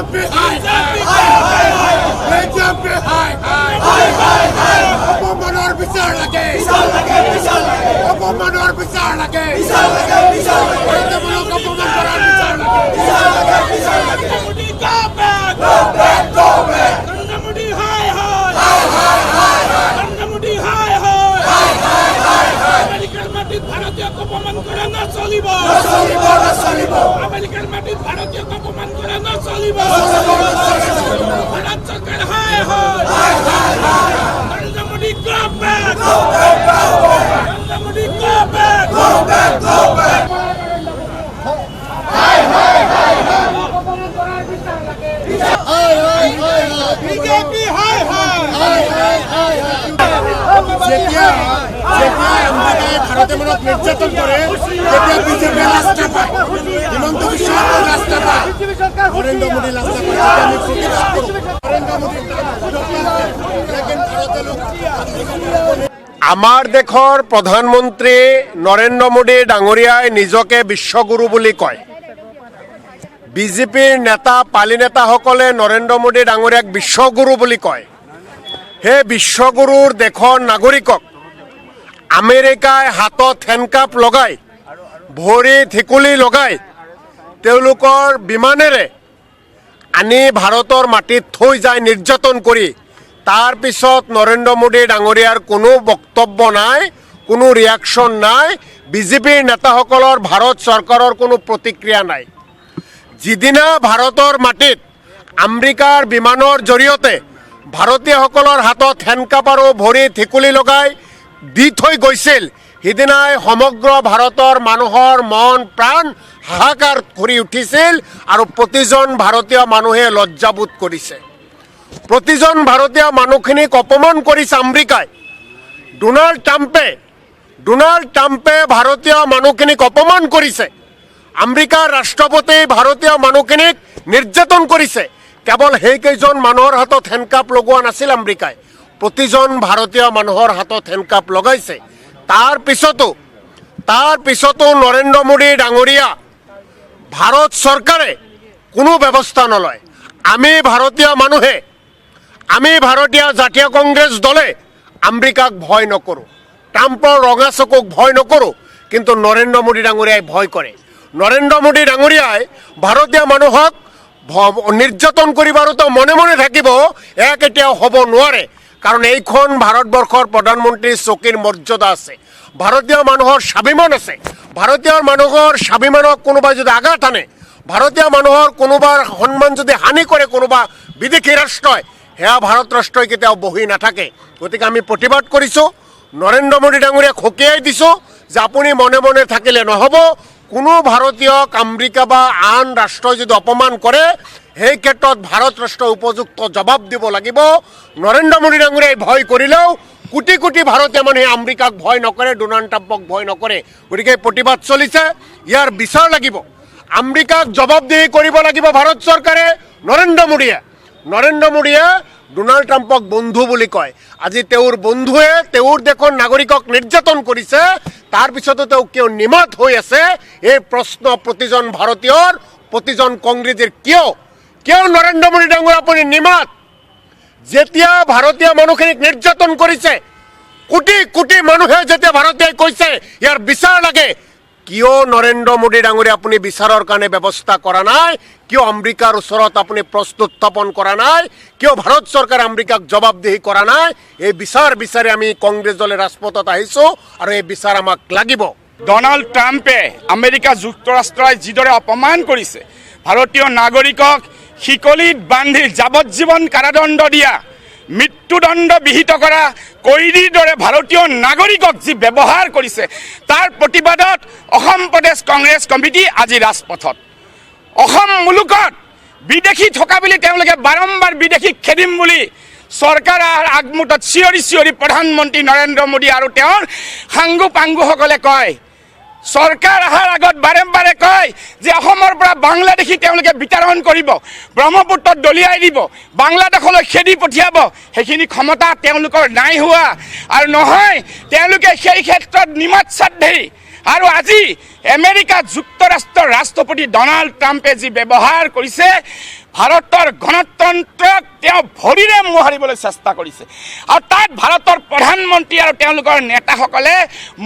BJP হাই BJP হাই অপমানের বিচার লাগে অপমানের বিচার লাগে অপমান করার বিচার লাগে ভারতীয় অপমান করে না চলিব আমেরিকার মাটিত ভারতীয় অপমান করে না চলিব ভারত সরকার হায় হায় Narendra Modi go back Narendra Modi go back BJP হায় হায় যেতিয়া আমেরিকায় ভারতে মনত নির্যাতন করে তেতিয়া বিজেপি রাস্তা পায় হিমন্ত বিশ্ব শর্মা রাস্তা পায় নরেন্দ্র মোদী রাস্তা পায় আমি প্রতিবাদ করি নরেন্দ্র মোদী আমাৰ দেশৰ প্ৰধানমন্ত্ৰী নৰেন্দ্ৰ মোদী ডাঙৰীয়াই নিজকে বিশ্বগুৰু বুলি কয়। বিজেপিৰ নেতা পালি নেতাসকলে নৰেন্দ্ৰ মোদী ডাঙৰীয়াক বিশ্বগুৰু বুলি কয়। সেই বিশ্বগুৰুৰ দেশৰ নাগৰিকক আমেৰিকাই হাতত হেণ্ডকাপ লগাই ভৰি ঠিকুলি লগাই তেওঁলোকৰ বিমানেৰে আনি ভাৰতৰ মাটিত থৈ যায় নিৰ্যাতন কৰি। তাৰ পিছত নৰেন্দ্ৰ মোদী ডাঙৰীয়াৰ কোনো বক্তব্য নাই, কোনো ৰিয়াকশ্যন নাই, বিজেপিৰ নেতাসকলৰ ভাৰত চৰকাৰৰ কোনো প্ৰতিক্ৰিয়া নাই। যিদিনা ভাৰতৰ মাটিত আমেৰিকাৰ বিমানৰ জৰিয়তে ভাৰতীয়সকলৰ হাতত হেণ্ডকাপ আৰু ভৰি ঠিকুলি লগাই দি থৈ গৈছিল, সিদিনাই সমগ্ৰ ভাৰতৰ মানুহৰ মন প্ৰাণ হাহাকাৰ কৰি উঠিছিল আৰু প্ৰতিজন ভাৰতীয় মানুহে লজ্জাবোধ কৰিছে। প্ৰতিজন ভাৰতীয় মানুহখিনিক অপমান কৰিছে আমেৰিকাই। ডোনাল্ড ট্ৰাম্পে ভাৰতীয় মানুহখিনিক অপমান কৰিছে। আমেৰিকাৰ ৰাষ্ট্ৰপতি ভাৰতীয় মানুহখিনিক নিৰ্যাতন কৰিছে। কেৱল সেইকেইজন মানুহৰ হাতত হেণ্ডকাপ লগোৱা নাছিল আমেৰিকাই, প্ৰতিজন ভাৰতীয় মানুহৰ হাতত হেণ্ডকাপ লগাইছে। তাৰ পিছতো নৰেন্দ্ৰ মোদী ডাঙৰীয়া ভাৰত চৰকাৰে কোনো ব্যৱস্থা নলয়। আমি ভাৰতীয় মানুহে, আমি ভাৰতীয় জাতীয় কংগ্ৰেছ দলে আমেৰিকাক ভয় নকৰোঁ, ট্ৰাম্পৰ ৰঙা চকুক ভয় নকৰোঁ, কিন্তু নৰেন্দ্ৰ মোদী ডাঙৰীয়াই ভয় কৰে। নৰেন্দ্ৰ মোদী ডাঙৰীয়াই ভাৰতীয় মানুহক নিৰ্যাতন কৰিবতো মনে মনে থাকিব, এয়া কেতিয়াও হ'ব নোৱাৰে। কাৰণ এইখন ভাৰতবৰ্ষৰ প্ৰধানমন্ত্ৰীৰ চকীৰ মৰ্যাদা আছে, ভাৰতীয় মানুহৰ স্বাভিমান আছে। ভাৰতীয় মানুহৰ স্বাভিমানক কোনোবাই যদি আঘাত আনে, ভাৰতীয় মানুহৰ কোনোবাৰ সন্মান যদি হানি কৰে কোনোবা বিদেশী ৰাষ্ট্ৰই, সেয়া ভাৰত ৰাষ্ট্ৰই কেতিয়াও বহি নাথাকে। গতিকে আমি প্ৰতিবাদ কৰিছোঁ, নৰেন্দ্ৰ মোদী ডাঙৰীয়াক সকীয়াই দিছোঁ যে আপুনি মনে মনে থাকিলে নহ'ব। কোনো ভাৰতীয়ক আমেৰিকা বা আন ৰাষ্ট্ৰই যদি অপমান কৰে, সেই ক্ষেত্ৰত ভাৰত ৰাষ্ট্ৰই উপযুক্ত জবাব দিব লাগিব। নৰেন্দ্ৰ মোদী ডাঙৰীয়াই ভয় কৰিলেও কোটি কোটি ভাৰতীয় মানুহে আমেৰিকাক ভয় নকৰে, ডোনাল্ড ট্ৰাম্পক ভয় নকৰে। গতিকে প্ৰতিবাদ চলিছে, ইয়াৰ বিচাৰ লাগিব। আমেৰিকাক জবাবদিহি কৰিব লাগিব ভাৰত চৰকাৰে। নৰেন্দ্ৰ মোদীয়ে ডোনাল্ড ট্ৰাম্পক বন্ধু বুলি কয়। আজি তেওঁৰ বন্ধুৱে তেওঁৰ দেশৰ নাগৰিকক নিৰ্যাতন কৰিছে, তাৰপিছতো তেওঁ কিয় নিমাত হৈ আছে? এই প্ৰশ্ন প্ৰতিজন ভাৰতীয়ৰ, প্ৰতিজন কংগ্ৰেছীৰ। কিয় নৰেন্দ্ৰ মোদী ডাঙৰ আপুনি নিমাত? যেতিয়া ভাৰতীয় মানুহখিনিক নিৰ্যাতন কৰিছে, কোটি কোটি মানুহে যেতিয়া ভাৰতীয়ই কৈছে ইয়াৰ বিচাৰ লাগে, কিয় নৰেন্দ্ৰ মোদী ডাঙৰীয়া আপুনি বিচাৰৰ কাৰণে ব্যৱস্থা কৰা নাই? কিয় আমেৰিকাৰ ওচৰত আপুনি প্ৰশ্ন উত্থাপন কৰা নাই? কিয় ভাৰত চৰকাৰে আমেৰিকাক জবাবদিহি কৰা নাই? এই বিচাৰ বিচাৰি আমি কংগ্ৰেছ দলে ৰাজপথত আহিছোঁ আৰু এই বিচাৰ আমাক লাগিব। ডনাল্ড ট্ৰাম্পে আমেৰিকা যুক্তৰাষ্ট্ৰই যিদৰে অপমান কৰিছে, ভাৰতীয় নাগৰিকক শিকলিত বান্ধি যাৱজ্জীৱন কাৰাদণ্ড দিয়া, মৃত্যুদণ্ড বিহিত কৰা কৈদীৰ দৰে ভাৰতীয় নাগৰিকক যি ব্যৱহাৰ কৰিছে, তাৰ প্ৰতিবাদত অসম প্ৰদেশ কংগ্ৰেছ কমিটি আজি ৰাজপথত। অসম মুলুকত বিদেশী থকা বুলি তেওঁলোকে বাৰম্বাৰ বিদেশীক খেদিম বুলি চৰকাৰৰ আগমুটত চিঞৰি চিঞৰি প্ৰধানমন্ত্ৰী নৰেন্দ্ৰ মোদী আৰু তেওঁৰ সাংগু পাংগুসকলে কয়। চৰকাৰ অহাৰ আগত বাৰে বাৰে কয় যে অসমৰ পৰা বাংলাদেশী তেওঁলোকে বিতৰণ কৰিব, ব্ৰহ্মপুত্ৰত দলিয়াই দিব, বাংলাদেশলৈ খেদি পঠিয়াব। সেইখিনি ক্ষমতা তেওঁলোকৰ নাই হোৱা আৰু নহয়, তেওঁলোকে সেই ক্ষেত্ৰত নিমাত শ্ৰদ্ধেয়ী। আৰু আজি আমেৰিকা যুক্তৰাষ্ট্ৰৰ ৰাষ্ট্ৰপতি ডনাল্ড ট্ৰাম্পে যি ব্যৱহাৰ কৰিছে, ভাৰতৰ গণতন্ত্ৰক তেওঁ ভৰিৰে মোহাৰিবলৈ চেষ্টা কৰিছে। আৰু তাত ভাৰতৰ প্ৰধানমন্ত্ৰী আৰু তেওঁলোকৰ নেতাসকলে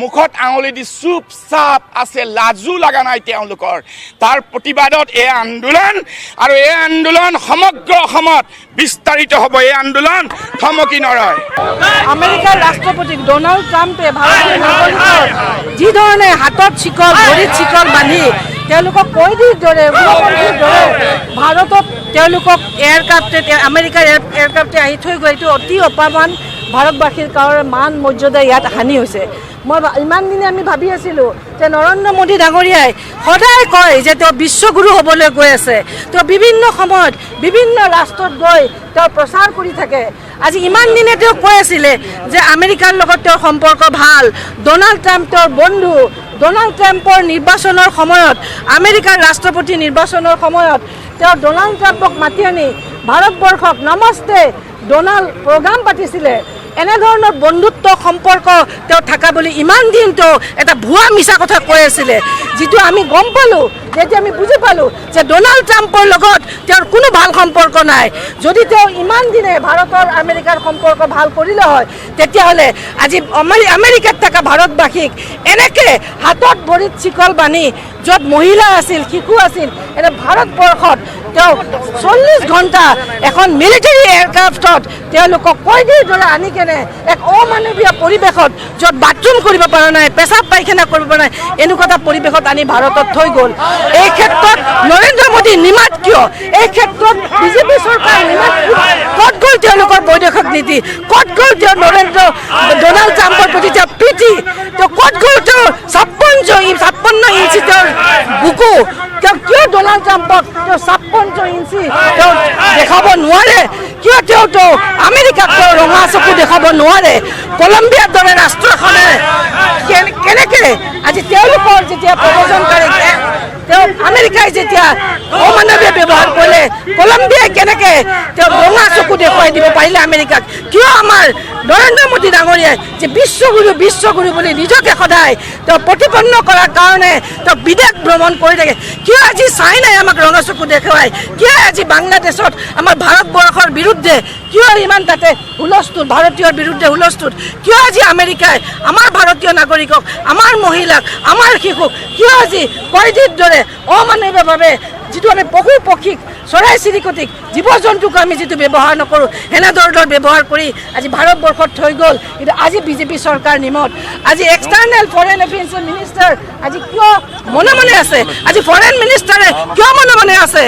মুখত আঙুলি দি চুপচাপ আছে, লাজু লগা নাই তেওঁলোকৰ। তাৰ প্ৰতিবাদত এই আন্দোলন, আৰু এই আন্দোলন সমগ্ৰ অসমত বিস্তাৰিত হ'ব। এই আন্দোলন থমকি নৰয়। আমেৰিকাৰ ৰাষ্ট্ৰপতি ডনাল্ড ট্ৰাম্পে ভাৰতীয় নাগৰিকৰ যি ধৰণে হাতত চিকল, ভৰিত চিকল বান্ধি তেওঁলোকক কয়দীৰ দৰে, গৃহমন্ত্ৰীৰ দৰে ভাৰতত তেওঁলোকক আমেৰিকাৰ এয়াৰক্ৰাফ্টে আহি থৈ গৈ, এইটো অতি অপমান ভাৰতবাসীৰ কাৰণে মান মৰ্যাদা ইয়াত হানি হৈছে। মই ইমান দিনে আমি ভাবি আছিলোঁ যে নৰেন্দ্ৰ মোদী ডাঙৰীয়াই সদায় কয় যে তেওঁ বিশ্বগুৰু হ'বলৈ গৈ আছে, তেওঁ বিভিন্ন সময়ত বিভিন্ন ৰাষ্ট্ৰত গৈ তেওঁ প্ৰচাৰ কৰি থাকে। আজি ইমান দিনে তেওঁ কৈ আছিলে যে আমেৰিকাৰ লগত তেওঁৰ সম্পৰ্ক ভাল, ডনাল্ড ট্ৰাম্প তেওঁৰ বন্ধু। ডনাল্ড ট্ৰাম্পৰ নিৰ্বাচনৰ সময়ত, আমেৰিকাৰ ৰাষ্ট্ৰপতি নিৰ্বাচনৰ সময়ত তেওঁ ডনাল্ড ট্ৰাম্পক মাতি আনি ভাৰতবৰ্ষক নমস্তে ডনাল্ড প্ৰগ্ৰাম পাতিছিলে। এনেধৰণৰ বন্ধুত্ব সম্পৰ্ক তেওঁ থকা বুলি ইমান দিন তেওঁ এটা ভুৱা মিছা কথা কৈ আছিলে, যিটো আমি গম পালোঁ, যেতিয়া আমি বুজি পালোঁ যে ডনাল্ড ট্ৰাম্পৰ লগত তেওঁৰ কোনো ভাল সম্পৰ্ক নাই। যদি তেওঁ ইমান দিনে ভাৰতৰ আমেৰিকাৰ সম্পৰ্ক ভাল কৰিলে হয়, তেতিয়াহ'লে আজি আমেৰিকাত থকা ভাৰতবাসীক এনেকৈ হাতত ভৰিত চিকল বান্ধি, য'ত মহিলা আছিল, শিশু আছিল, এনে ভাৰতবৰ্ষত তেওঁ 40 ঘণ্টা এখন মিলিটাৰী এয়াৰক্ৰাফ্টত তেওঁলোকক কয়দীৰ দৰে আনি কেনে এক অমানৱীয় পৰিৱেশত, য'ত বাথৰুম কৰিব পৰা নাই, পেচাব পায়খানা কৰিব পৰা নাই, এনেকুৱা এটা পৰিৱেশত আনি ভাৰতত থৈ গ'ল। এই ক্ষেত্ৰত নৰেন্দ্ৰ মোদী নিমাত কিয়? এই ক্ষেত্ৰত বিজেপি চৰকাৰ নিমাত কিয়? ক'ত গ'ল তেওঁলোকৰ বৈদেশিক নীতি? ক'ত গ'ল তেওঁ ডনাল্ড ট্ৰাম্পৰ প্ৰতি তেওঁ প্ৰীতি? তেওঁ ক'ত গ'ল তেওঁৰ 56 ইঞ্চি তেওঁৰ বুকু? তেওঁ কিয় ডনাল্ড ট্ৰাম্পক তেওঁ 56 ইঞ্চি তেওঁ দেখাব নোৱাৰে? কিয় তেওঁ আমেৰিকাক তেওঁ ৰঙা চকু দেখাব নোৱাৰে? কলম্বিয়াৰ দৰে ৰাষ্ট্ৰ এখনে কেনেকৈ আজি তেওঁলোকৰ যেতিয়া প্ৰব্ৰজনকাৰী তেওঁ আমেৰিকাই যেতিয়া অমানৱীয় ব্যৱহাৰ কৰিলে, কলম্বিয়াই কেনেকৈ তেওঁ ৰঙা চকু দেখুৱাই দিব পাৰিলে আমেৰিকাক? কিয় আমাৰ নৰেন্দ্ৰ মোদী ডাঙৰীয়াই যে বিশ্বগুৰু বুলি নিজকে সদায় তেওঁ প্ৰতিপন্ন কৰাৰ কাৰণে তেওঁ বিদেশ ভ্ৰমণ কৰি থাকে? কিয় আজি চাইনাই আমাক ৰঙা চকু দেখুৱাই? কিয় আজি বাংলাদেশত আমাৰ ভাৰতবৰ্ষৰ বিৰুদ্ধে কিয় ইমান তাতে হুলস্থুল, ভাৰতীয়ৰ বিৰুদ্ধে হুলস্থুল? কিয় আজি আমেৰিকাই আমাৰ ভাৰতীয় নাগৰিকক, আমাৰ মহিলাক, আমাৰ শিশুক কিয় আজি কয়দীৰ দৰে অমানৱীয়ভাৱে, যিটো আমি পশু পক্ষীক, চৰাই চিৰিকটিক, জীৱ জন্তুক আমি যিটো ব্যৱহাৰ নকৰোঁ, সেনেধৰণৰ ব্যৱহাৰ কৰি আজি ভাৰতবৰ্ষত থৈ গ'ল। কিন্তু আজি বিজেপি চৰকাৰ নিমত, আজি এক্সটাৰ্নেল ফৰেইন এফেয়াৰ্ছ মিনিষ্টাৰ আজি কিয় মনে মনে আছে? আজি ফৰেইন মিনিষ্টাৰে কিয় মনে মনে আছে?